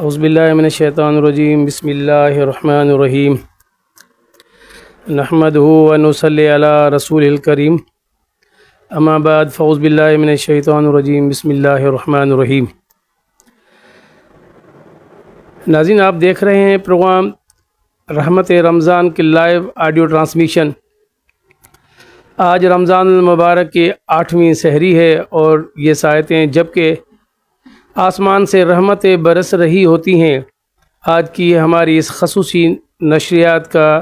اعوذ باللہ من الشیطان الرجیم بسم اللہ الرحمن الرحیم نحمدہ ونصلی علی رسول الکریم اما بعد فاعوذ باللہ من الشیطان الرجیم بسم اللہ الرحمن الرحیم۔ ناظرین، آپ دیکھ رہے ہیں پروگرام رحمت رمضان کی لائیو آڈیو ٹرانسمیشن۔ آج رمضان المبارک کی 8ویں سحری ہے اور یہ ساعتیں جبکہ آسمان سے رحمتیں برس رہی ہوتی ہیں، آج کی ہماری اس خصوصی نشریات کا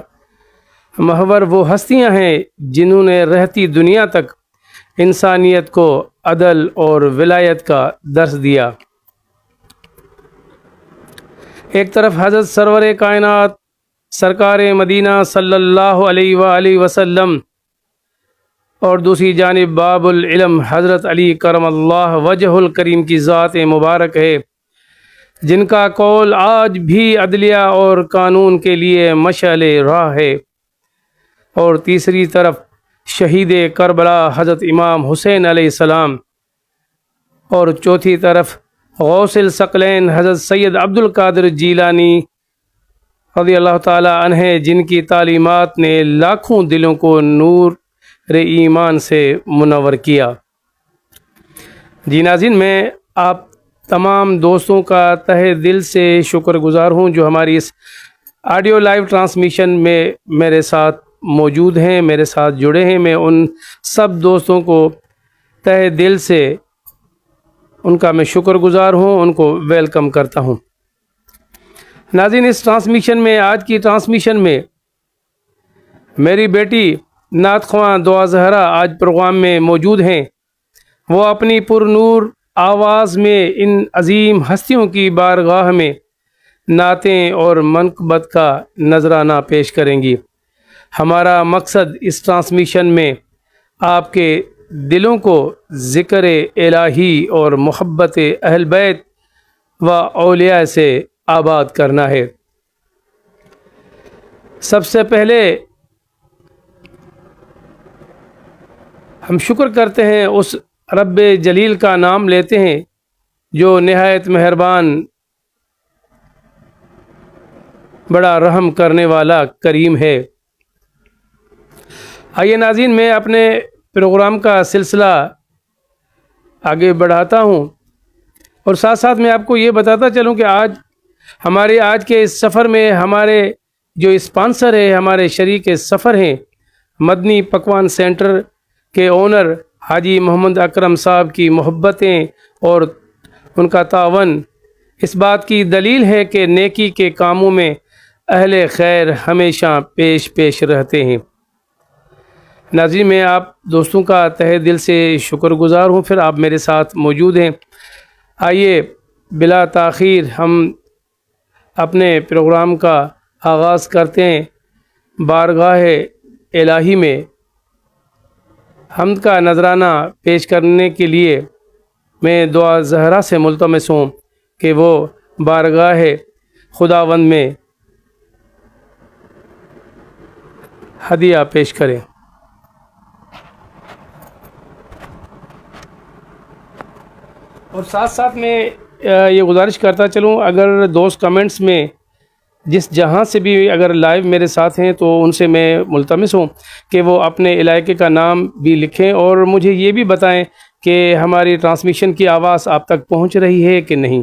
محور وہ ہستیاں ہیں جنہوں نے رہتی دنیا تک انسانیت کو عدل اور ولایت کا درس دیا۔ ایک طرف حضرت سرور کائنات سرکار مدینہ صلی اللہ علیہ وآلہ وسلم اور دوسری جانب باب العلم حضرت علی کرم اللہ وجہ الکریم کی ذات مبارک ہے، جن کا قول آج بھی عدلیہ اور قانون کے لیے مشعل راہ ہے، اور تیسری طرف شہید کربلا حضرت امام حسین علیہ السلام، اور چوتھی طرف غوث الثقلین حضرت سید عبد القادر جیلانی رضی اللہ تعالی عنہ، جن کی تعلیمات نے لاکھوں دلوں کو نور ایمان سے منور کیا۔ جی ناظرین، میں آپ تمام دوستوں کا تہہ دل سے شکر گزار ہوں جو ہماری اس آڈیو لائیو ٹرانسمیشن میں میرے ساتھ موجود ہیں، میرے ساتھ جڑے ہیں۔ میں ان سب دوستوں کو تہہ دل سے ان کا میں شکر گزار ہوں، ان کو ویلکم کرتا ہوں۔ ناظرین، اس ٹرانسمیشن میں، آج کی ٹرانسمیشن میں میری بیٹی نعت خواں دعا زہرا آج پروگرام میں موجود ہیں۔ وہ اپنی پر نور آواز میں ان عظیم ہستیوں کی بارگاہ میں نعتیں اور منقبت کا نذرانہ پیش کریں گی۔ ہمارا مقصد اس ٹرانسمیشن میں آپ کے دلوں کو ذکر الہی اور محبت اہل بیت و اولیاء سے آباد کرنا ہے۔ سب سے پہلے ہم شکر کرتے ہیں، اس رب جلیل کا نام لیتے ہیں جو نہایت مہربان، بڑا رحم کرنے والا کریم ہے۔ آئیے ناظرین، میں اپنے پروگرام کا سلسلہ آگے بڑھاتا ہوں اور ساتھ ساتھ میں آپ کو یہ بتاتا چلوں کہ آج کے اس سفر میں ہمارے جو اسپانسر ہے، ہمارے شریک سفر ہیں، مدنی پکوان سینٹر کے اونر حاجی محمد اکرم صاحب کی محبتیں اور ان کا تعاون اس بات کی دلیل ہے کہ نیکی کے کاموں میں اہل خیر ہمیشہ پیش رہتے ہیں۔ ناظرین، میں آپ دوستوں کا تہہ دل سے شکر گزار ہوں، پھر آپ میرے ساتھ موجود ہیں۔ آئیے بلا تاخیر ہم اپنے پروگرام کا آغاز کرتے ہیں۔ بارگاہ الہی میں حمد کا نذرانہ پیش کرنے کے لیے میں دعا زہرا سے ملتمس ہوں کہ وہ بارگاہ خداوند میں ہدیہ پیش کریں۔ اور ساتھ ساتھ میں یہ گزارش کرتا چلوں، اگر دوست کمنٹس میں جس جہاں سے بھی اگر لائیو میرے ساتھ ہیں تو ان سے میں ملتمس ہوں کہ وہ اپنے علاقے کا نام بھی لکھیں اور مجھے یہ بھی بتائیں کہ ہماری ٹرانسمیشن کی آواز آپ تک پہنچ رہی ہے کہ نہیں۔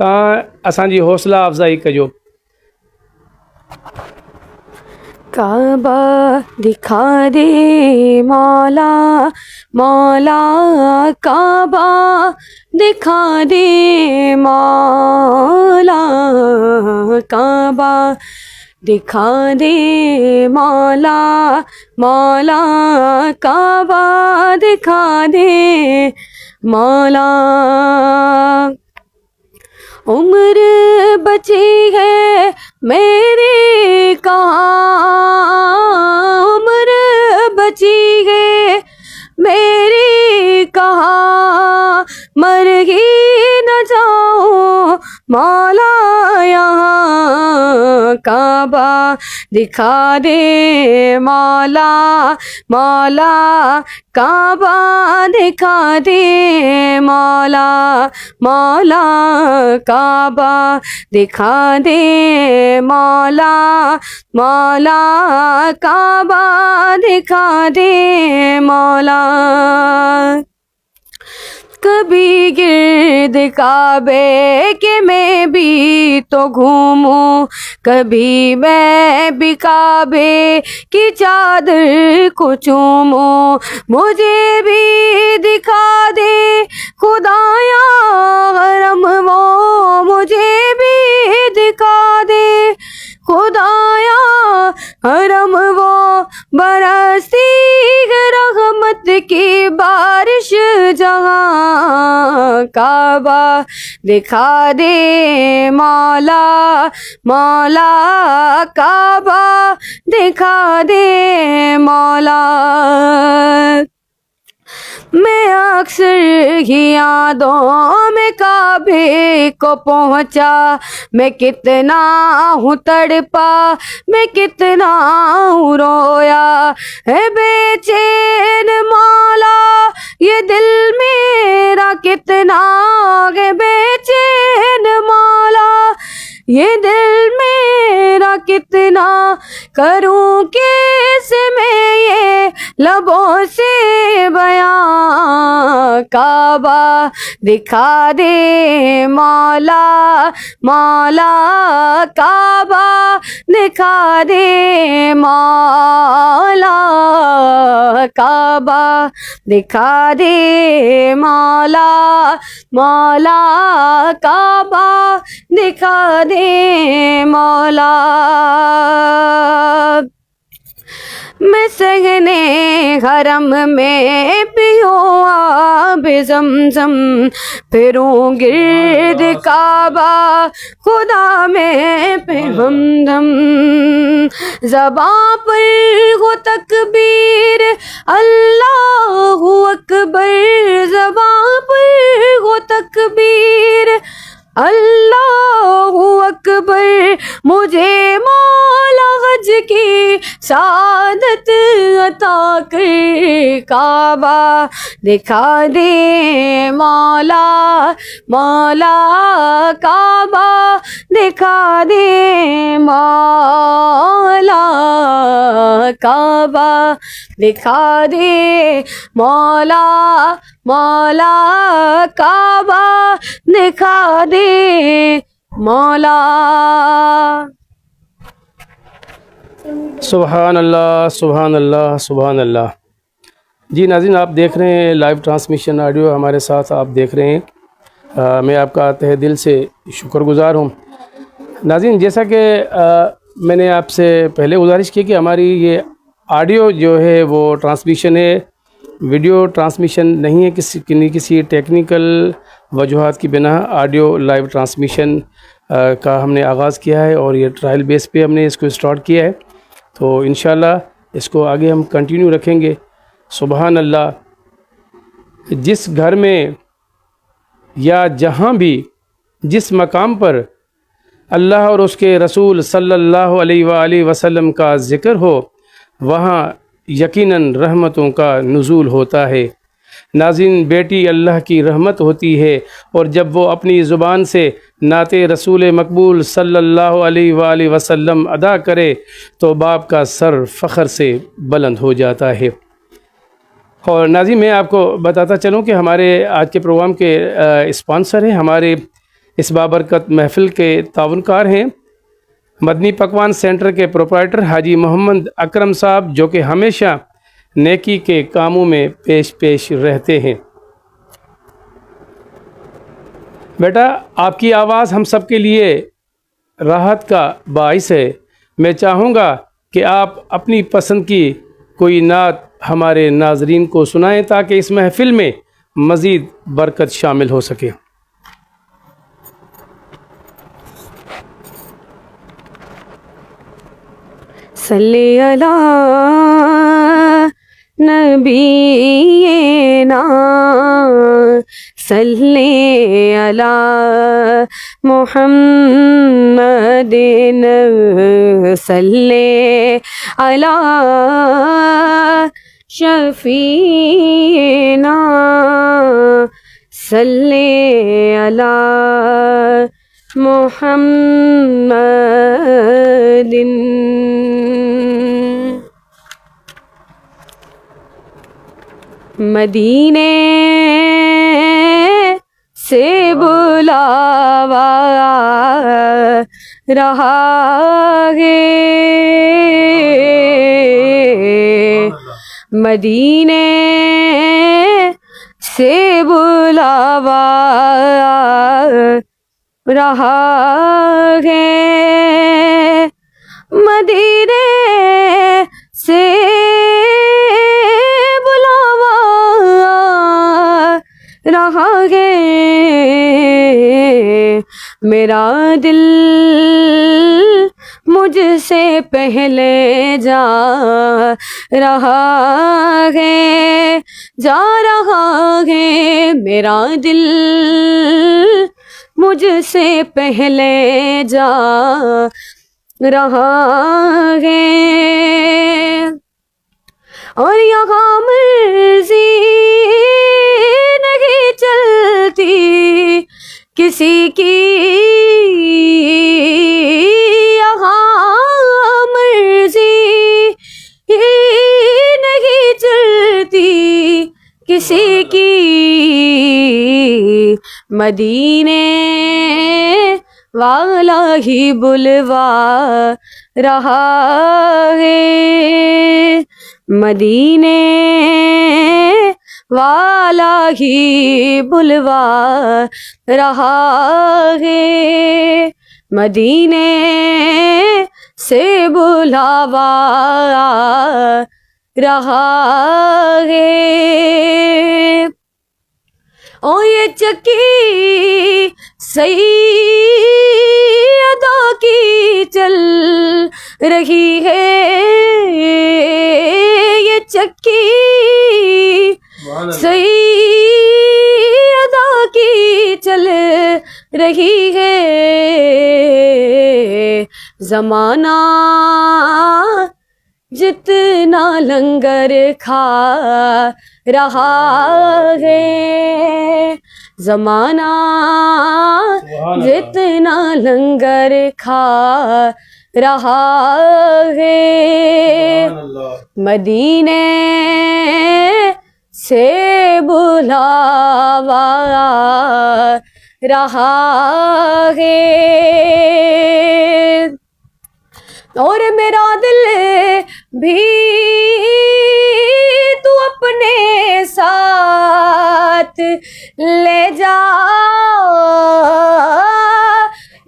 تہاں اساں جی حوصلہ افزائی کجو۔ کعبہ دکھا دے مولا مولا، کعبہ دکھا دے مولا، کعبہ دکھا دے مولا مولا، کعبہ دکھا دے مولا۔ عمر بچی ہے میری کہاں، عمر بچی ہے میری کہاں، مر ہی نہ جاؤں مولا یہاں، کعبہ دکھا دے مولا مولا کعبہ دکھا دے مولا مولا کعبہ دکھا دے مولا مولا کعبہ دکھا دے مولا کبھی گرد کعبے کے میں بھی تو گھوموں کبھی میں بھی کعبے کی چادر کو چوموں مجھے بھی دکھا دے خدایا حرم وہ مجھے بھی دکھا دے خدایا حرم وہ برستی رحمت کی بارش جہاں کعبہ دکھا دے مولا مولا کعبہ دکھا دے مولا میں اکثر ہی یادوں میں کعبے کو پہنچا میں کتنا ہوں تڑپا میں کتنا ہوں رویا ہے بے چین مولا یہ دل میرا کتنا ہے بے چین مولا یہ دل میرا کتنا کروں کیسے میں یہ لبوں سے بیاں کعبہ دکھا دے مولا مولا کعبہ دکھا دے مولا کعبہ دکھا دے مولا مولا کعبہ دکھا دے مولا میں سہنے حرم میں پیوں آب زمزم پھروں گرد کعبہ خدا میں پہ ہمدم زباں پر ہو تکبیر اللہ اکبر زباں پر ہو تکبیر اللہ اکبر مجھے مولا حج کی سعادت عطا کر کعبہ دکھا دے مولا مولا کعبہ دکھا دے مولا کعبہ دکھا دے مولا مولا کعبہ دکھا دے مولا سبحان اللہ سبحان اللہ سبحان اللہ۔ جی ناظرین، آپ دیکھ رہے ہیں لائیو ٹرانسمیشن آڈیو ہمارے ساتھ آپ دیکھ رہے ہیں، میں آپ کا تہہ دل سے شکر گزار ہوں۔ ناظرین، جیسا کہ میں نے آپ سے پہلے گزارش کی کہ ہماری یہ آڈیو جو ہے وہ ٹرانسمیشن ہے، ویڈیو ٹرانسمیشن نہیں ہے، کسی ٹیکنیکل وجوہات کی بنا آڈیو لائیو ٹرانسمیشن کا ہم نے آغاز کیا ہے اور یہ ٹرائل بیس پہ ہم نے اس کو اسٹارٹ کیا ہے، تو انشاءاللہ اس کو آگے ہم کنٹینیو رکھیں گے۔ سبحان اللہ، جس گھر میں یا جہاں بھی جس مقام پر اللہ اور اس کے رسول صلی اللہ علیہ وآلہ وسلم کا ذکر ہو وہاں یقیناً رحمتوں کا نزول ہوتا ہے۔ ناظرین، بیٹی اللہ کی رحمت ہوتی ہے، اور جب وہ اپنی زبان سے نعت رسول مقبول صلی اللہ علیہ وآلہ وسلم ادا کرے تو باپ کا سر فخر سے بلند ہو جاتا ہے۔ اور ناظرین، میں آپ کو بتاتا چلوں کہ ہمارے آج کے پروگرام کے اسپانسر ہیں، ہمارے اس بابرکت محفل کے تعاون کار ہیں مدنی پکوان سینٹر کے پروپرائٹر حاجی محمد اکرم صاحب، جو کہ ہمیشہ نیکی کے کاموں میں پیش رہتے ہیں۔ بیٹا، آپ کی آواز ہم سب کے لیے راحت کا باعث ہے۔ میں چاہوں گا کہ آپ اپنی پسند کی کوئی نعت ہمارے ناظرین کو سنائیں تاکہ اس محفل میں مزید برکت شامل ہو سکے۔ صلی علی نبینا صلی علی محمد صلی علی شفیعنا صلی علی محمد. مدینے سے بلاوا رہا ہے، مدینے سے بلاوا رہا ہے، مدینے سے بلاوا رہا ہے، میرا دل مجھ سے پہلے جا رہا ہے، جا رہا ہے، میرا دل مجھ سے پہلے جا رہا ہے، اور یہاں مرضی نہیں چلتی کسی کی، یہاں مرضی نہیں چلتی کسی کی، مدینے والا ہی بلوا رہا ہے، مدینے والا ہی بلوا رہا ہے، مدینے سے بلاوا رہا ہے، اور یہ چکی سیدوں کی چل رہی ہے، یہ چکی سیدوں کی چل رہی ہے، زمانہ جتنا لنگر کھا رہا ہے، زمانہ جتنا لنگر کھا رہا ہے، مدینے سے بلاوا رہا ہے، اور میرا دل بھی تو اپنے ساتھ لے جا،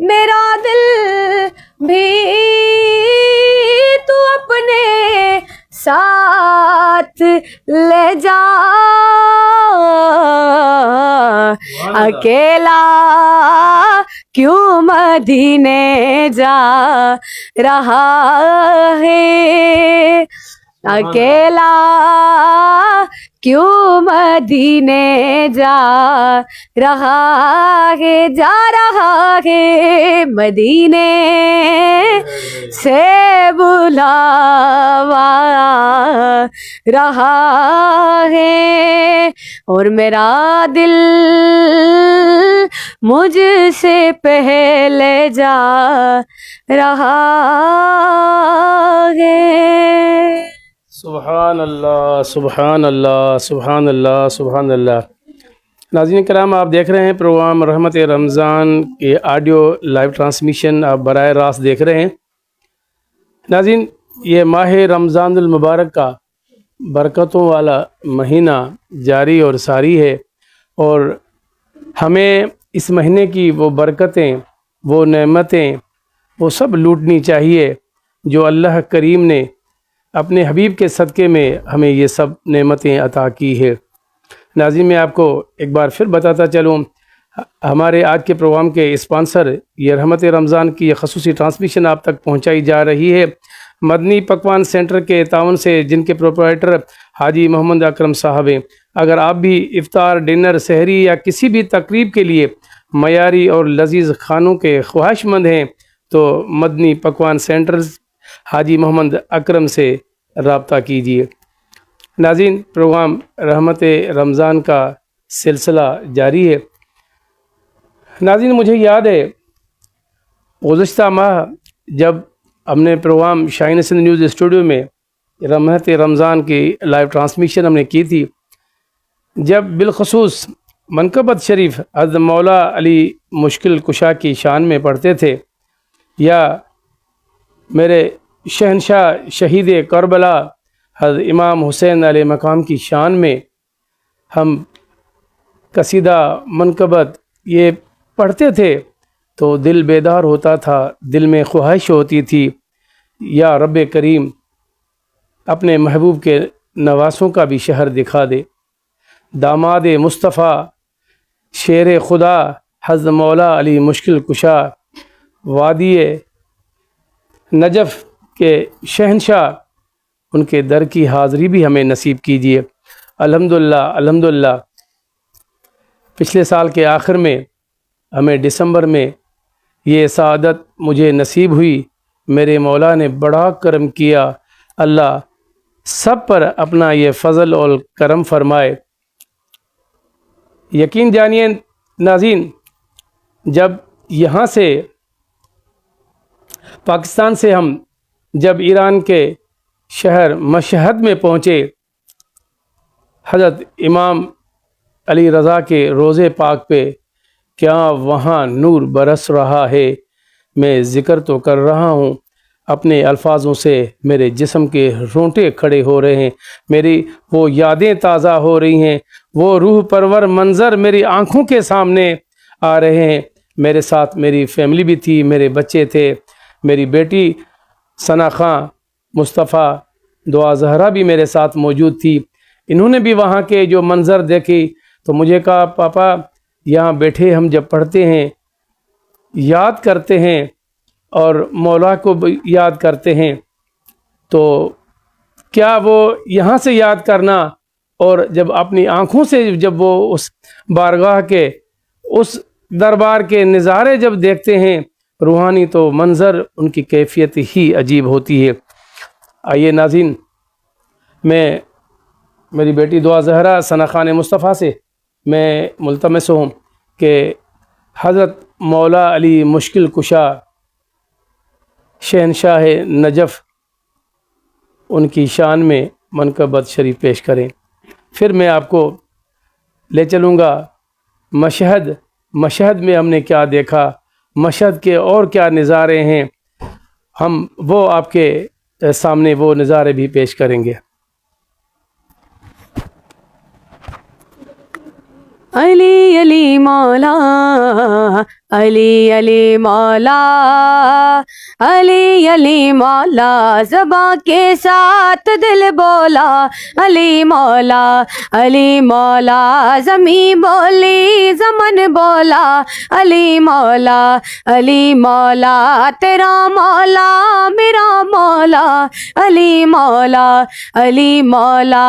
میرا دل بھی تو اپنے ساتھ لے جا، اکیلا کیوں مدینے جا رہا ہے، اکیلا کیوں مدینے جا رہا ہے، جا رہا ہے، مدینے سے بلاوا رہا ہے، اور میرا دل مجھ سے پہلے جا رہا ہے. سبحان اللہ سبحان اللہ سبحان اللہ سبحان اللہ. ناظرین کرام، آپ دیکھ رہے ہیں پروگرام رحمت رمضان کے آڈیو لائیو ٹرانسمیشن آپ براہ راست دیکھ رہے ہیں. ناظرین، یہ ماہ رمضان المبارک کا برکتوں والا مہینہ جاری اور ساری ہے، اور ہمیں اس مہینے کی وہ برکتیں، وہ نعمتیں، وہ سب لوٹنی چاہیے جو اللہ کریم نے اپنے حبیب کے صدقے میں ہمیں یہ سب نعمتیں عطا کی ہے. ناظرین، میں آپ کو ایک بار پھر بتاتا چلوں، ہمارے آج کے پروگرام کے اسپانسر یہ رحمت رمضان کی یہ خصوصی ٹرانسمیشن آپ تک پہنچائی جا رہی ہے مدنی پکوان سینٹر کے تعاون سے، جن کے پروپرائٹر حاجی محمد اکرم صاحب ہیں. اگر آپ بھی افطار، ڈنر، سحری یا کسی بھی تقریب کے لیے معیاری اور لذیذ کھانوں کے خواہش مند ہیں تو مدنی پکوان سینٹرز حاجی محمد اکرم سے رابطہ کیجیے۔ ناظرین، پروگرام رحمت رمضان کا سلسلہ جاری ہے۔ ناظرین، مجھے یاد ہے گزشتہ ماہ جب ہم نے پروگرام شاہین سندھ نیوز اسٹوڈیو میں رحمت رمضان کی لائیو ٹرانسمیشن ہم نے کی تھی، جب بالخصوص منقبت شریف حضرت مولا علی مشکل کشا کی شان میں پڑھتے تھے یا میرے شہنشاہ شہید کربلا حضرت امام حسین علیہ مقام کی شان میں ہم قصیدہ منقبت یہ پڑھتے تھے تو دل بیدار ہوتا تھا، دل میں خواہش ہوتی تھی یا رب کریم اپنے محبوب کے نواسوں کا بھی شہر دکھا دے۔ داماد مصطفیٰ شیر خدا حضرت مولا علی مشکل کشا وادی نجف کے شہنشاہ، ان کے در کی حاضری بھی ہمیں نصیب کیجیے۔ الحمدللہ پچھلے سال کے آخر میں ہمیں دسمبر میں یہ سعادت مجھے نصیب ہوئی۔ میرے مولا نے بڑا کرم کیا، اللہ سب پر اپنا یہ فضل اور کرم فرمائے۔ یقین جانیے ناظرین، جب یہاں سے پاکستان سے ہم جب ایران کے شہر مشہد میں پہنچے، حضرت امام علی رضا کے روضے پاک پہ کیا وہاں نور برس رہا ہے۔ میں ذکر تو کر رہا ہوں، اپنے الفاظوں سے میرے جسم کے رونٹے کھڑے ہو رہے ہیں، میری وہ یادیں تازہ ہو رہی ہیں، وہ روح پرور منظر میری آنکھوں کے سامنے آ رہے ہیں۔ میرے ساتھ میری فیملی بھی تھی، میرے بچے تھے، میری بیٹی ثنا خان، مصطفیٰ، دعا زہرا بھی میرے ساتھ موجود تھی۔ انہوں نے بھی وہاں کے جو منظر دیکھی تو مجھے کہا، پاپا یہاں بیٹھے ہم جب پڑھتے ہیں، یاد کرتے ہیں اور مولا کو یاد کرتے ہیں، تو کیا وہ یہاں سے یاد کرنا اور جب اپنی آنکھوں سے جب وہ اس بارگاہ کے اس دربار کے نظارے جب دیکھتے ہیں روحانی، تو منظر ان کی کیفیت ہی عجیب ہوتی ہے۔ آئیے ناظرین، میں میری بیٹی دعا زہرا ثنا خان مصطفیٰ سے میں ملتمس ہوں کہ حضرت مولا علی مشکل کشا شہنشاہ نجف ان کی شان میں منقبت شریف پیش کریں۔ پھر میں آپ کو لے چلوں گا مشہد میں ہم نے کیا دیکھا، مشہد کے اور کیا نظارے ہیں، ہم وہ آپ کے سامنے وہ نظارے بھی پیش کریں گے۔ علی علی مولا، علی علی مولا، علی علی مولا، زباں کے ساتھ دل بولا، علی مولا، علی مولا، زمین بولی زمن بولا، علی مولا، علی مولا، تیرا مولا میرا مولا، علی مولا، علی مولا،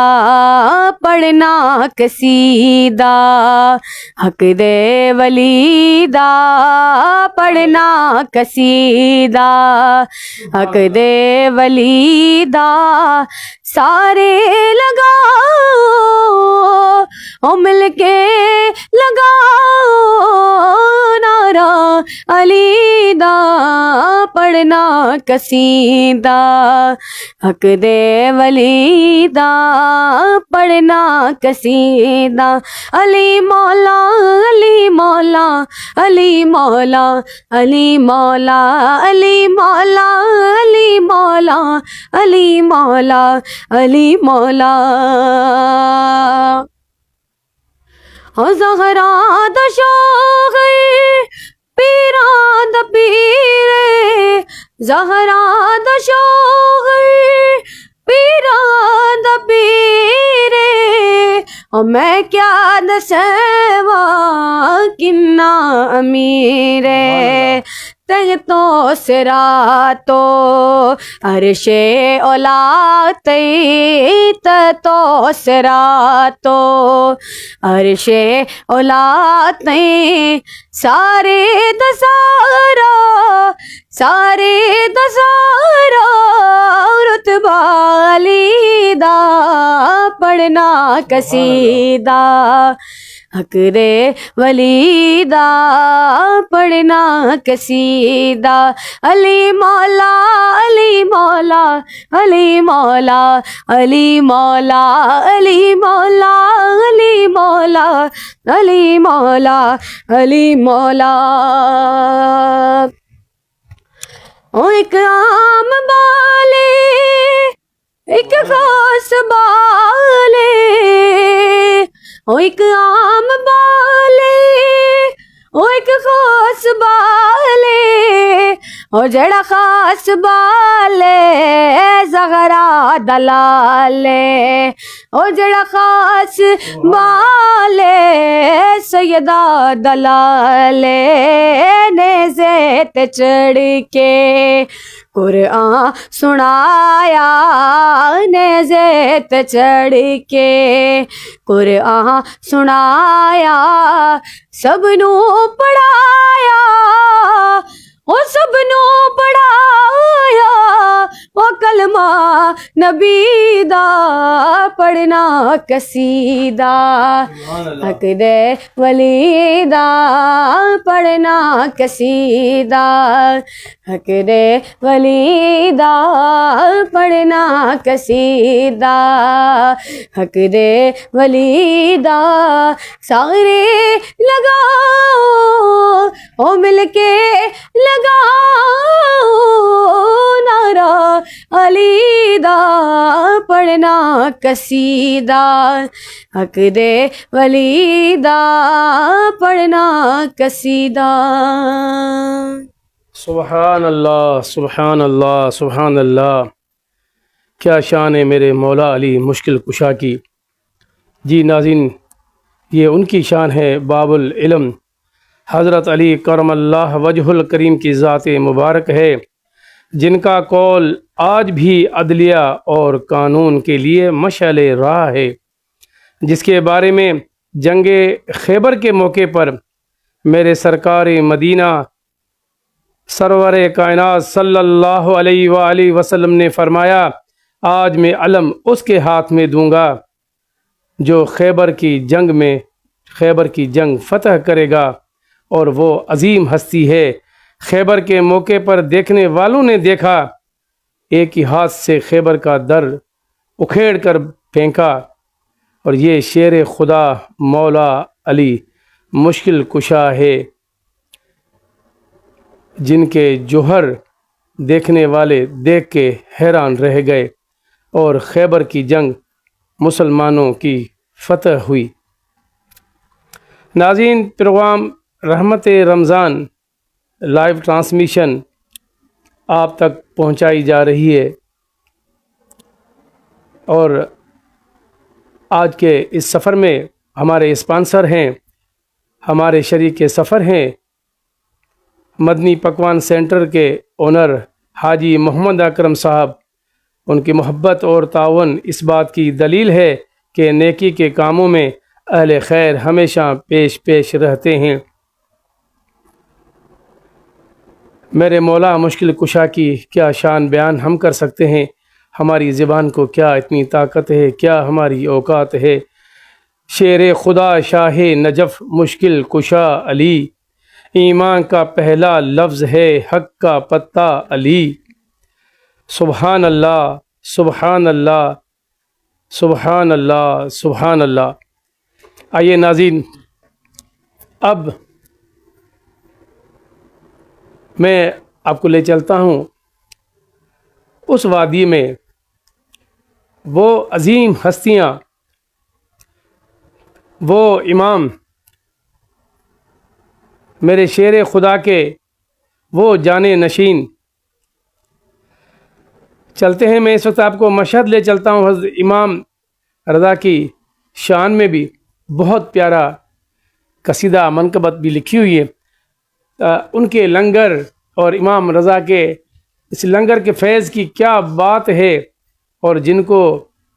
پڑھنا قصیدہ حق دے ولیدہ، پڑھنا قصیدہ حق دے ولیدہ، سارے لگاؤ او مل کے لگاؤ نعرہ علی دا، پڑھنا قصیدہ حق دے ولیدہ، پڑھنا قصیدہ، علی مولا، علی مولا، علی مولا، علی مولا، علی مولا، علی مولا، علی مولا، علی مولا، او زہرا دا شوقی پیران دا پیرے، زہرا دا شوقی پیران دا پیرے، او میں کیا دسواں کنا امیر ہے، تحتوں سے راتوں عرش اولا تحتوں سے راتوں عرش اولا سارے دسارا رتبہ علی دا پڑھنا قصیدہ حق دے ولی دا پڑھنا قصیدہ علی مولا علی مولا علی مولا علی مولا علی مولا علی مولا علی مولا علی مولا ایک عام بالے ایک خاص بالے ایک عام بالے ایک خاص بالے جڑا خاص بالے زغرا دلالے جڑا خاص بالے سیدہ دلالے نیزے تے چڑھ کے قرآن سنایا نیزے تے چڑھ کے قرآن سنایا سب نو پڑھایا سب نو پڑھایا کلمہ نبی دا پڑھنا قصیدہ حق دے ولی دا پڑھنا قصیدہ حق دے ولی دا پڑھنا قصیدہ حق دے ولی دا سارے لگاؤ مل کے لگاؤ نعرہ علی دا پڑھنا قصیدہ حق دے ولی دا پڑھنا قصیدہ سبحان اللہ سبحان اللہ سبحان اللہ، کیا شان ہے میرے مولا علی مشکل کشا کی۔ جی ناظرین، یہ ان کی شان ہے باب العلم، حضرت علی کرم اللہ وجہ الکریم کی ذات مبارک ہے، جن کا قول آج بھی عدلیہ اور قانون کے لیے مشعل راہ ہے، جس کے بارے میں جنگ خیبر کے موقع پر میرے سرکار مدینہ سرور کائنات صلی اللہ علیہ وآلہ وسلم نے فرمایا، آج میں علم اس کے ہاتھ میں دوں گا جو خیبر کی جنگ فتح کرے گا، اور وہ عظیم ہستی ہے۔ خیبر کے موقع پر دیکھنے والوں نے دیکھا، ایک ہی ہاتھ سے خیبر کا در اکھیڑ کر پھینکا، اور یہ شیر خدا مولا علی مشکل کشا ہے، جن کے جوہر دیکھنے والے دیکھ کے حیران رہ گئے، اور خیبر کی جنگ مسلمانوں کی فتح ہوئی۔ ناظرین، پروگرام رحمت رمضان لائیو ٹرانسمیشن آپ تک پہنچائی جا رہی ہے، اور آج کے اس سفر میں ہمارے اسپانسر ہیں، ہمارے شریک سفر ہیں، مدنی پکوان سینٹر کے اونر حاجی محمد اکرم صاحب۔ ان کی محبت اور تعاون اس بات کی دلیل ہے کہ نیکی کے کاموں میں اہل خیر ہمیشہ پیش رہتے ہیں۔ میرے مولا مشکل کشا کی کیا شان بیان ہم کر سکتے ہیں، ہماری زبان کو کیا اتنی طاقت ہے، کیا ہماری اوقات ہے۔ شیر خدا شاہ نجف مشکل کشا علی، ایمان کا پہلا لفظ ہے حق کا پتہ علی۔ سبحان اللہ سبحان اللہ سبحان اللہ سبحان اللہ۔ آئیے ناظرین، اب میں آپ کو لے چلتا ہوں اس وادی میں، وہ عظیم ہستیاں، وہ امام، میرے شیر خدا کے وہ جانے نشین۔ چلتے ہیں، میں اس وقت آپ کو مشہد لے چلتا ہوں حضرت امام رضا کی شان میں بھی بہت پیارا قصیدہ منقبت بھی لکھی ہوئی ہے۔ ان کے لنگر اور امام رضا کے اس لنگر کے فیض کی کیا بات ہے، اور جن کو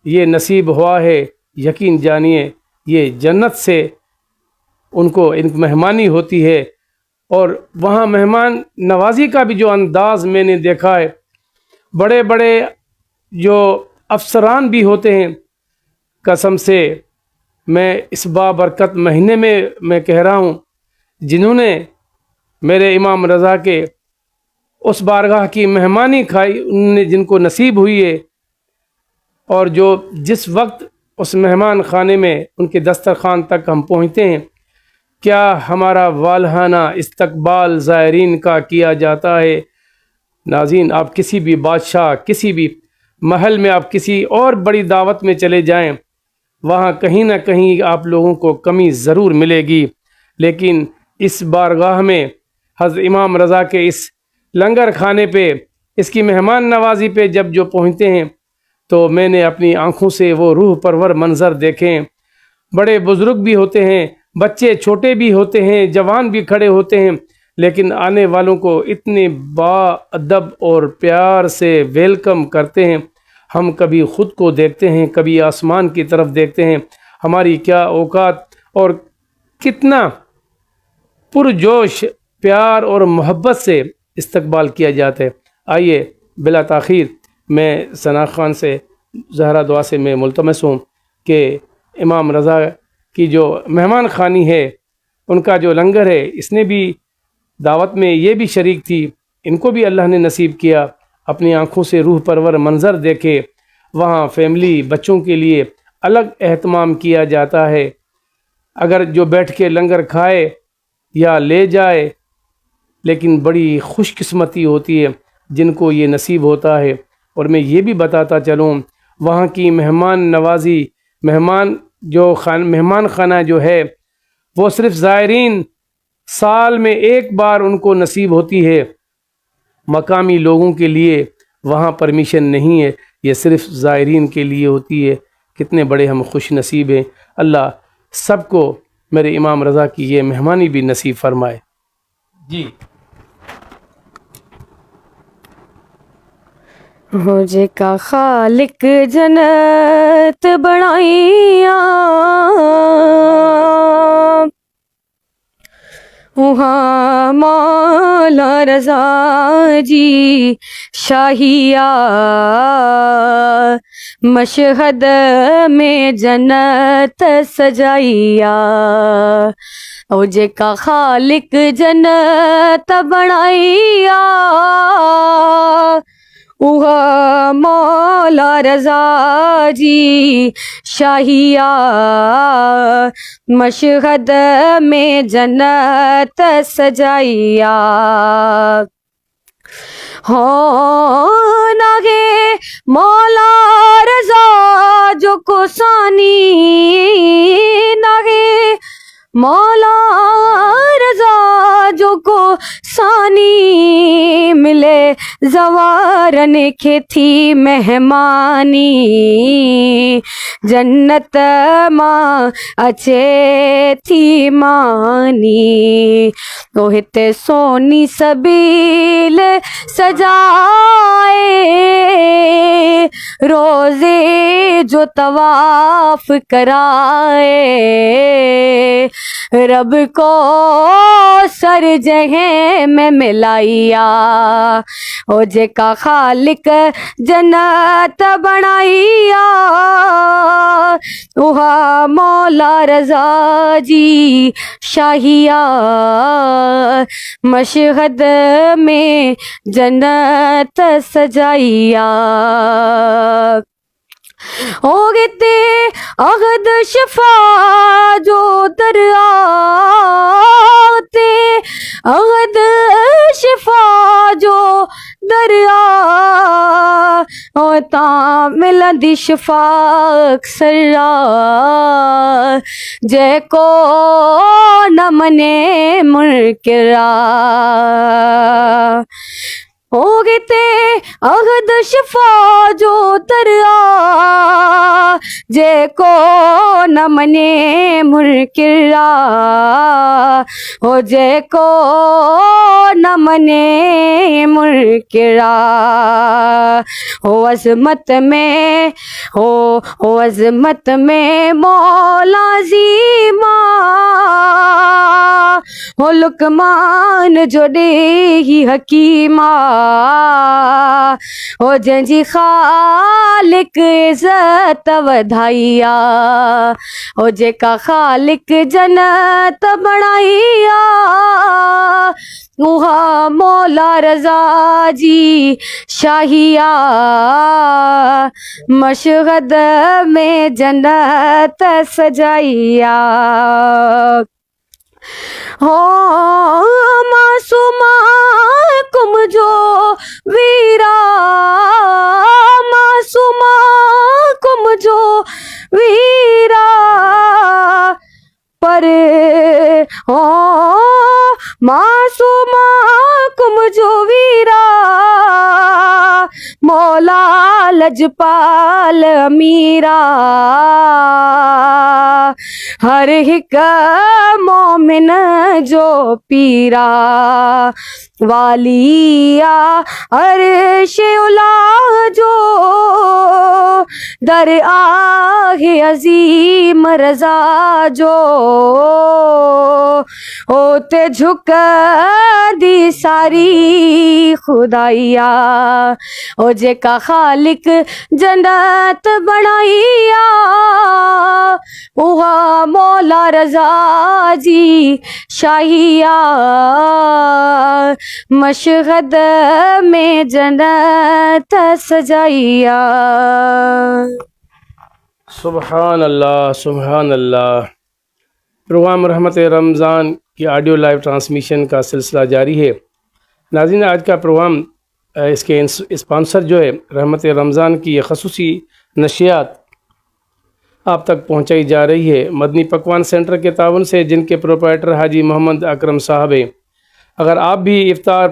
یہ نصیب ہوا ہے یقین جانیے یہ جنت سے ان مہمانی ہوتی ہے۔ اور وہاں مہمان نوازی کا بھی جو انداز میں نے دیکھا ہے، بڑے بڑے جو افسران بھی ہوتے ہیں، قسم سے میں اس بابرکت مہینے میں کہہ رہا ہوں، جنہوں نے میرے امام رضا کے اس بارگاہ کی مہمانی کھائی، ان نے جن کو نصیب ہوئی ہے، اور جو جس وقت اس مہمان خانے میں ان کے دسترخوان تک ہم پہنچتے ہیں، کیا ہمارا والہانہ استقبال زائرین کا کیا جاتا ہے۔ ناظرین، آپ کسی بھی بادشاہ، کسی بھی محل میں، آپ کسی اور بڑی دعوت میں چلے جائیں، وہاں کہیں نہ کہیں آپ لوگوں کو کمی ضرور ملے گی، لیکن اس بارگاہ میں حضرت امام رضا کے اس لنگر کھانے پہ، اس کی مہمان نوازی پہ جب جو پہنچتے ہیں تو میں نے اپنی آنکھوں سے وہ روح پرور منظر دیکھے۔ بڑے بزرگ بھی ہوتے ہیں، بچے چھوٹے بھی ہوتے ہیں، جوان بھی کھڑے ہوتے ہیں، لیکن آنے والوں کو اتنے با ادب اور پیار سے ویلکم کرتے ہیں۔ ہم کبھی خود کو دیکھتے ہیں، کبھی آسمان کی طرف دیکھتے ہیں، ہماری کیا اوقات اور کتنا پرجوش پیار اور محبت سے استقبال کیا جاتا ہے۔ آئیے بلا تاخیر میں ثنا خان سے زہرا دعا سے میں ملتمس ہوں کہ امام رضا کی جو مہمان خوانی ہے، ان کا جو لنگر ہے، اس نے بھی دعوت میں یہ بھی شریک تھی، ان کو بھی اللہ نے نصیب کیا، اپنی آنکھوں سے روح پرور منظر دیکھے۔ وہاں فیملی بچوں کے لیے الگ اہتمام کیا جاتا ہے، اگر جو بیٹھ کے لنگر کھائے یا لے جائے، لیکن بڑی خوش قسمتی ہوتی ہے جن کو یہ نصیب ہوتا ہے۔ اور میں یہ بھی بتاتا چلوں، وہاں کی مہمان نوازی، مہمان خانہ جو ہے، وہ صرف زائرین سال میں ایک بار ان کو نصیب ہوتی ہے، مقامی لوگوں کے لیے وہاں پرمیشن نہیں ہے، یہ صرف زائرین کے لیے ہوتی ہے۔ کتنے بڑے ہم خوش نصیب ہیں، اللہ سب کو میرے امام رضا کی یہ مہمانی بھی نصیب فرمائے۔ جی مجھے کا خالق جنت بڑائیاں، وہاں مولا رضا جی شاہیہ، مشہد میں جنت سجائیا، اوجے کا خالق جنت بڑائیا، وہ مولا رضا جی شاہیہ، مشہد میں جنت سجائیا، ناگے مولا رضا جو کو ثانی، ناگے مولا رضا جو کو ثانی، ملے زوارن کے تھی مہمانی، جنت ماں اچھے تھی مانی، اوہتے سونی سبیل سجائے، روزے جو طواف کرائے، رب کو سر جگہ میں ملائیا، اوجے کا خالق جنت بنائیا، وہاں مولا رضا جی شاہیہ، مشہد میں جنت سجائیا، ہوگتے اغد شفا جو دریا، اغد شفا جو دریا، ملندی شفا اکثر جے کو نہ منے منکرا، ہوگتے عہد شفا جو دریا جے کو نہ منے منکرا ہو جے کو نہ منے منکرا ہو عظمت میں ہو عظمت میں مولا زیما ہو لقمان جو ڈے ہی حکیمہ ہو جنجی خالق عزت ودھائیا ہو جے کا خالق جنت بڑھائیا وہاں مولا رضا جی شاہیا مشہد میں جنت سجائیا ہو معصوما کم جو ویرا معصوما کم جو ویرا پر ہو معصوما کم جو ویرا مولا لجپال امیرا ہر ایک مومن جو پیرا والیا عرش اعلیٰ جو در آہ عظیم رضا جو ہوتے جھک دی ساری خدائیا ہو جے کا خالق جنت بڑھائیا وہاں مولا رضا جی شاہیا مشہد میں جنت سجائیا. سبحان اللہ سبحان اللہ. پروگرام رحمت رمضان کی آڈیو لائیو ٹرانسمیشن کا سلسلہ جاری ہے. ناظرین، آج کا پروگرام اس کے اسپانسر جو ہے رحمت رمضان کی یہ خصوصی نشریات آپ تک پہنچائی جا رہی ہے مدنی پکوان سینٹر کے تعاون سے، جن کے پروپرائٹر حاجی محمد اکرم صاحب ہیں. اگر آپ بھی افطار،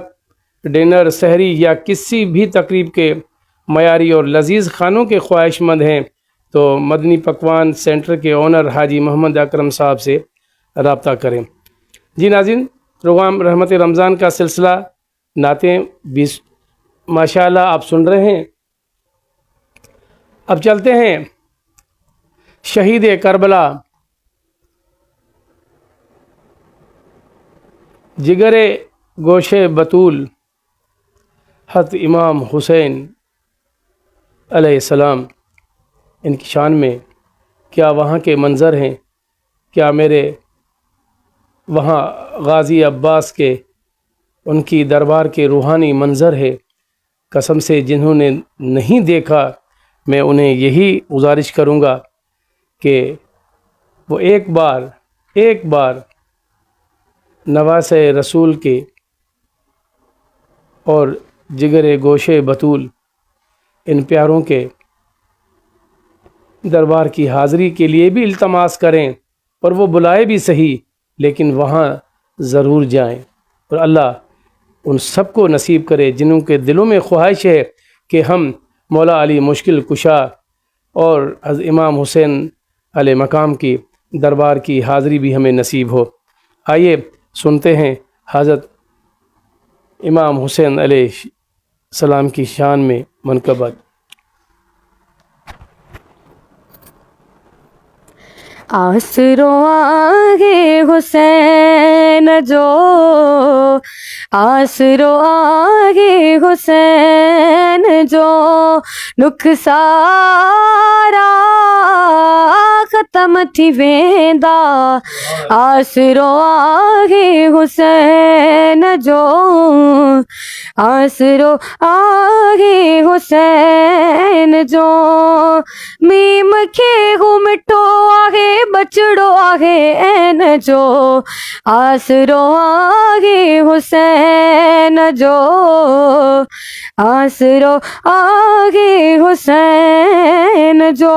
ڈنر، سحری یا کسی بھی تقریب کے معیاری اور لذیذ کھانوں کے خواہش مند ہیں تو مدنی پکوان سینٹر کے اونر حاجی محمد اکرم صاحب سے رابطہ کریں. جی ناظرین، پروگرام رحمت رمضان کا سلسلہ نعتیں بھی ماشاءاللہ آپ سن رہے ہیں. اب چلتے ہیں شہید کربلا جگر گوش بطول حضرت امام حسین علیہ السلام، ان کی شان میں کیا وہاں کے منظر ہیں، کیا میرے وہاں غازی عباس کے ان کی دربار کے روحانی منظر ہے. قسم سے جنہوں نے نہیں دیکھا میں انہیں یہی گزارش کروں گا کہ وہ ایک بار نواز رسول کے اور جگر گوش بطول ان پیاروں کے دربار کی حاضری کے لیے بھی التماس کریں، اور وہ بلائے بھی صحیح لیکن وہاں ضرور جائیں. اور اللہ ان سب کو نصیب کرے جنہوں کے دلوں میں خواہش ہے کہ ہم مولا علی مشکل کشا اور حضرت امام حسین علیہ مقام کی دربار کی حاضری بھی ہمیں نصیب ہو. آئیے سنتے ہیں حضرت امام حسین علیہ السلام کی شان میں منقبت. آسرو آگے حسین جو آسرو آگے حسین جو دکھ سارا ختم تھی ویندا. آسرو آگے حسین جو آسرو آگے حسین جو میم کے گو مٹو آگے بچڑو آگے این جو آسرو آگے حسین جو آسرو آگے حسین جو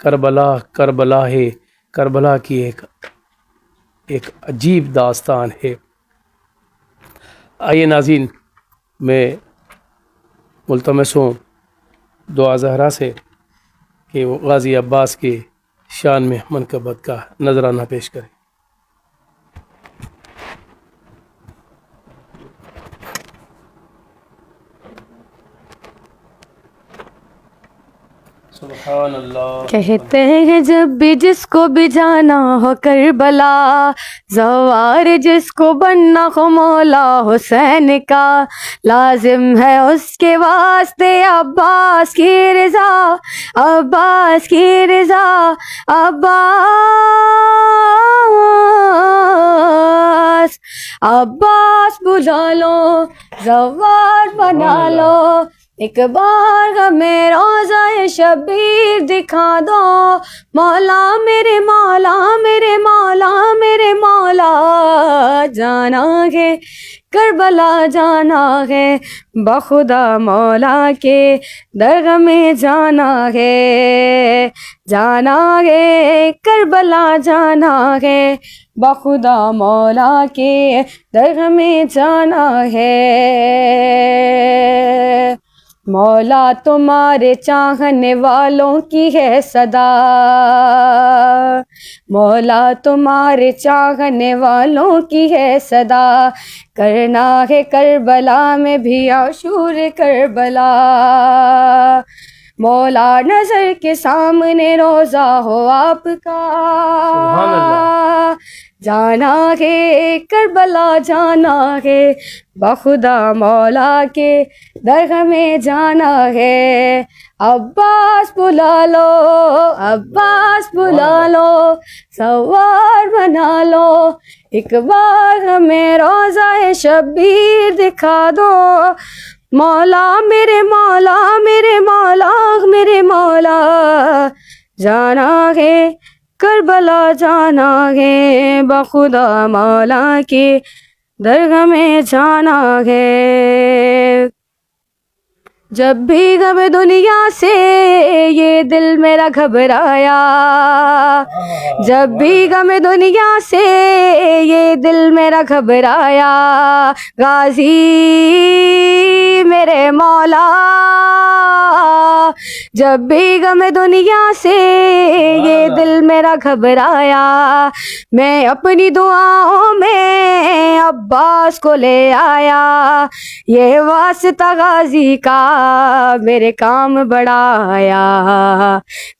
کربلا کربلا ہے، کربلا کی ایک عجیب داستان ہے۔ آئیے ناظرین، میں ملتمس ہوں دعا زہرا سے کہ وہ غازی عباس کے شان میں منقبت کا نذرانہ پیش کریں۔ سبحان اللہ۔ کہتے ہیں جب بھی جس کو بھی جانا ہو کربلا، زوار جس کو بننا ہو مولا حسین کا، لازم ہے اس کے واسطے عباس کی رضا، عباس کی رضا، عباس عباس بلا لو، زوار بنا لو، ایک بار ہمیں روضہ شبیر دکھا دو، مولا میرے مولا میرے مولا میرے مولا، جانا ہے کربلا جانا ہے، بخدا مولا کے درگاہ میں جانا ہے، جانا ہے کربلا جانا ہے، بخدا مولا کے درگاہ میں جانا ہے۔ مولا تمہارے چاہنے والوں کی ہے صدا، مولا تمہارے چاہنے والوں کی ہے صدا، کرنا ہے کربلا میں بھی عاشور کربلا، مولا نظر کے سامنے روزہ ہو آپ کا، سبحان اللہ۔ جانا ہے کربلا جانا ہے، بخدا مولا کے درگاہ میں جانا ہے، عباس بلا لو، عباس بلا لو، سوار بنا لو، ایک بار ہمیں روضہ شبیر دکھا دو، مولا میرے مولا میرے مولا میرے مولا، جانا ہے کربلا جانا ہے، بخدا مولا کے درگاہ میں جانا ہے۔ جب بھی غم دنیا سے یہ دل میرا گھبرایا، جب بھی غم دنیا سے یہ دل میرا گھبرایا، غازی میرے مولا، جب بھی غم دنیا سے یہ دل میرا گھبرایا، میں اپنی دعاؤں میں عباس کو لے آیا، یہ واسطہ غازی کا میرے کام بڑھایا،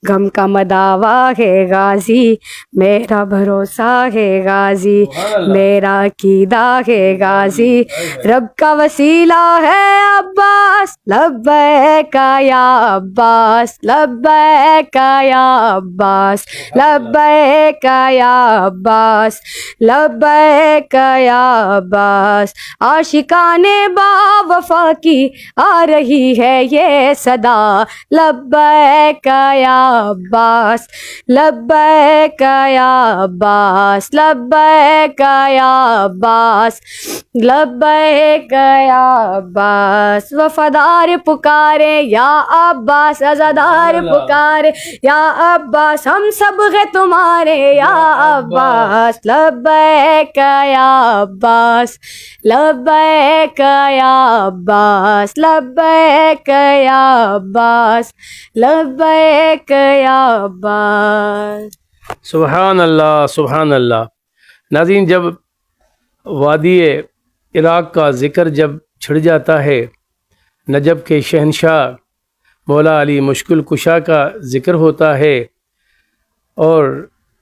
غم کا مداوا ہے غازی، میرا بھروسہ ہے غازی، میرا عقیدہ ہے غازی، رب کا وسیلہ ہے عباس، لبیک یا عباس، لبیک یا عباس، لبیک یا عباس، لبیک یا عباس، عاشقان با وفا کی آ رہی ہے یہ صدا، لبیک یا عباس، لبیک یا عباس، لبیک یا عباس، لبیک یا عباس، وفادار پکارے یا عباس، عزادار پکارے یا عباس، ہم سب ہیں تمہارے یا عباس، لبیک یا عباس، لبیک یا عباس، لبیک یا عباس، لبیک یا عباس۔ سبحان اللہ، سبحان اللہ۔ ناظرین، جب وادی عراق کا ذکر جب چھڑ جاتا ہے، نجب کے شہنشاہ مولا علی مشکل کشا کا ذکر ہوتا ہے، اور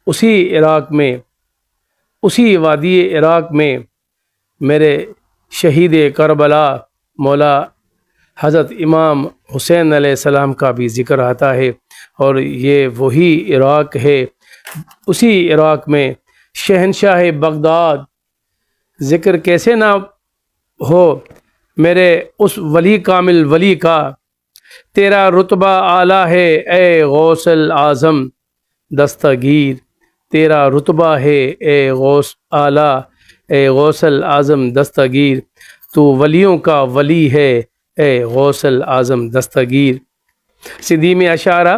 اسی عراق میں، اسی وادی عراق میں میرے شہید کربلا مولا حضرت امام حسین علیہ السلام کا بھی ذکر آتا ہے، اور یہ وہی عراق ہے، اسی عراق میں شہنشاہ بغداد ذکر کیسے نہ ہو میرے اس ولی کامل ولی کا، تیرا رتبہ اعلیٰ ہے اے غوث الاعظم دستگیر، تیرا رتبہ ہے اے غوث اعلیٰ اے غوث الاعظم دستگیر، تو ولیوں کا ولی ہے اے غوث الاعظم دستگیر۔ سدیم اشارہ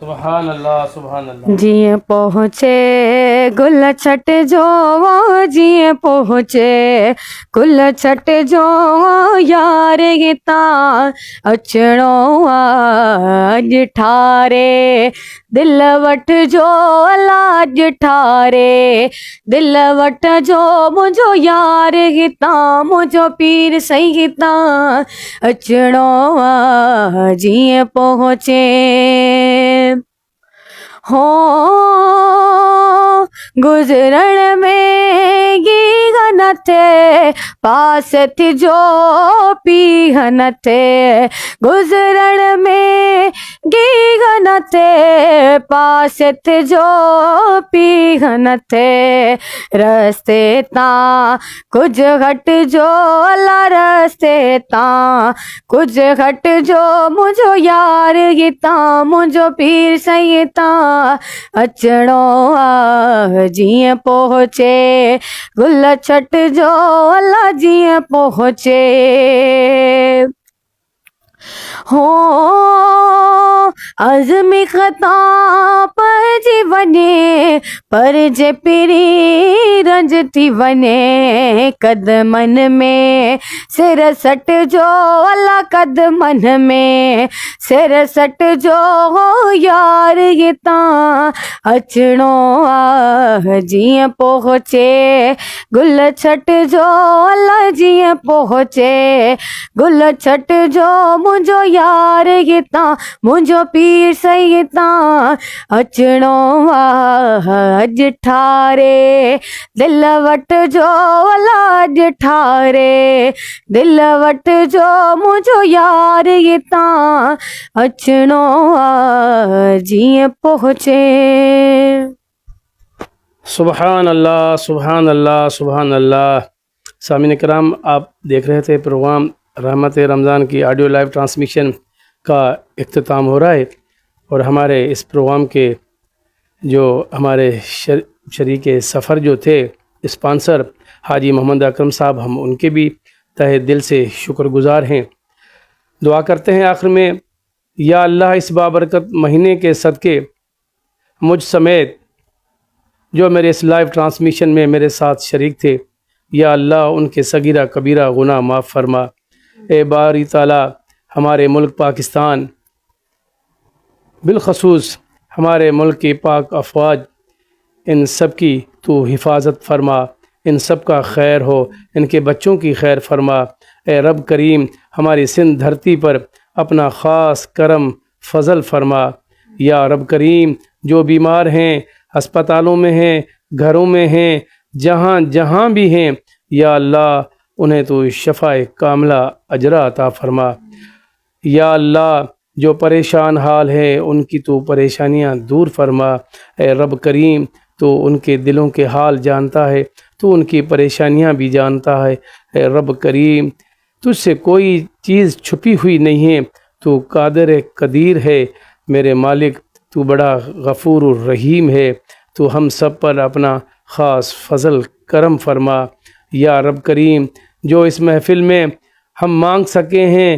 سبحان اللہ سبحان اللہ. جیے پہنچے گل چھٹ جو جیے پہنچے گل چھٹ جو یار گیتا اچڑو آج ٹھارے دل وٹ جو لاج ٹھارے دل وٹ جو مجھو یار گیتا مجھو پیر سی گیتا اچڑو جیے پہنچے ہو گزرن میں گی گن تھے پاس تھی جو پی گن تھے گزرن میں گی گن تھے پاس تھی جو پی گن تھے رستے تا کچھ گھٹ جو اللہ رستے تا کچھ گھٹ جو مجھو یار گیتا مجھو پیر سیتا اچڑو جیے پہنچے گل چھٹ جو اللہ جیے پہنچے ہو عزمی خطا پر جی ونے پر جے پیری رنج تھی ونے قدمن میں سر سٹ جو اللہ قدمن میں سر سٹ جو یار گیتا اچڑو جیے پہنچے گل چھٹ جو اللہ جیے پہنچے گل چھٹ جو مجھو یار گیتا مجھو پیر سیتا اچڑو اج ٹھارے دل وٹ جو لاج ٹھارے دل وٹ جو مجھو یار گیتا اچڑو جیے پہنچے. سبحان اللہ سبحان اللہ سبحان اللہ. سامعین کرام، آپ دیکھ رہے تھے پروگرام رحمت رمضان کی آڈیو لائیو ٹرانسمیشن کا اختتام ہو رہا ہے، اور ہمارے اس پروگرام کے جو ہمارے شریک سفر جو تھے اسپانسر حاجی محمد اکرم صاحب، ہم ان کے بھی تہہ دل سے شکر گزار ہیں. دعا کرتے ہیں آخر میں، یا اللہ اس بابرکت مہینے کے صدقے مجھ سمیت جو میرے اس لائیو ٹرانسمیشن میں میرے ساتھ شریک تھے، یا اللہ ان کے صغیرہ کبیرہ گناہ معاف فرما. اے باری تعالیٰ ہمارے ملک پاکستان، بالخصوص ہمارے ملک کی پاک افواج، ان سب کی تو حفاظت فرما، ان سب کا خیر ہو، ان کے بچوں کی خیر فرما. اے رب کریم ہماری سندھ دھرتی پر اپنا خاص کرم فضل فرما. یا رب کریم جو بیمار ہیں، ہسپتالوں میں ہیں، گھروں میں ہیں، جہاں جہاں بھی ہیں، یا اللہ انہیں تو شفا کاملہ اجرا عطا فرما. یا اللہ جو پریشان حال ہے ان کی تو پریشانیاں دور فرما. اے رب کریم تو ان کے دلوں کے حال جانتا ہے، تو ان کی پریشانیاں بھی جانتا ہے. اے رب کریم تجھ سے کوئی چیز چھپی ہوئی نہیں ہے، تو قادر قدیر ہے. میرے مالک تو بڑا غفور الرحیم ہے، تو ہم سب پر اپنا خاص فضل کرم فرما. یا رب کریم جو اس محفل میں ہم مانگ سکے ہیں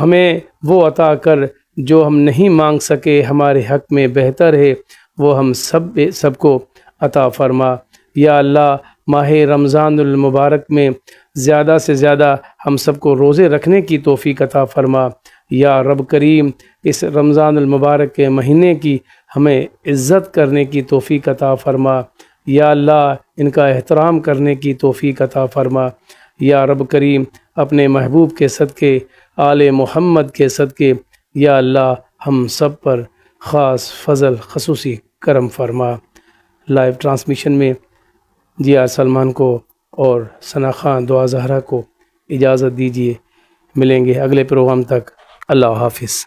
ہمیں وہ عطا کر، جو ہم نہیں مانگ سکے ہمارے حق میں بہتر ہے وہ ہم سب کو عطا فرما. یا اللہ ماہ رمضان المبارک میں زیادہ سے زیادہ ہم سب کو روزے رکھنے کی توفیق عطا فرما. یا رب کریم اس رمضان المبارک کے مہینے کی ہمیں عزت کرنے کی توفیق عطا فرما. یا اللہ ان کا احترام کرنے کی توفیق عطا فرما. یا رب کریم اپنے محبوب کے صدقے، آل محمد کے صدقے، یا اللہ ہم سب پر خاص فضل خصوصی کرم فرما. لائیو ٹرانسمیشن میں جیا سلمان کو اور ثنا خان دعا زہرا کو اجازت دیجیے. ملیں گے اگلے پروگرام تک. اللہ حافظ.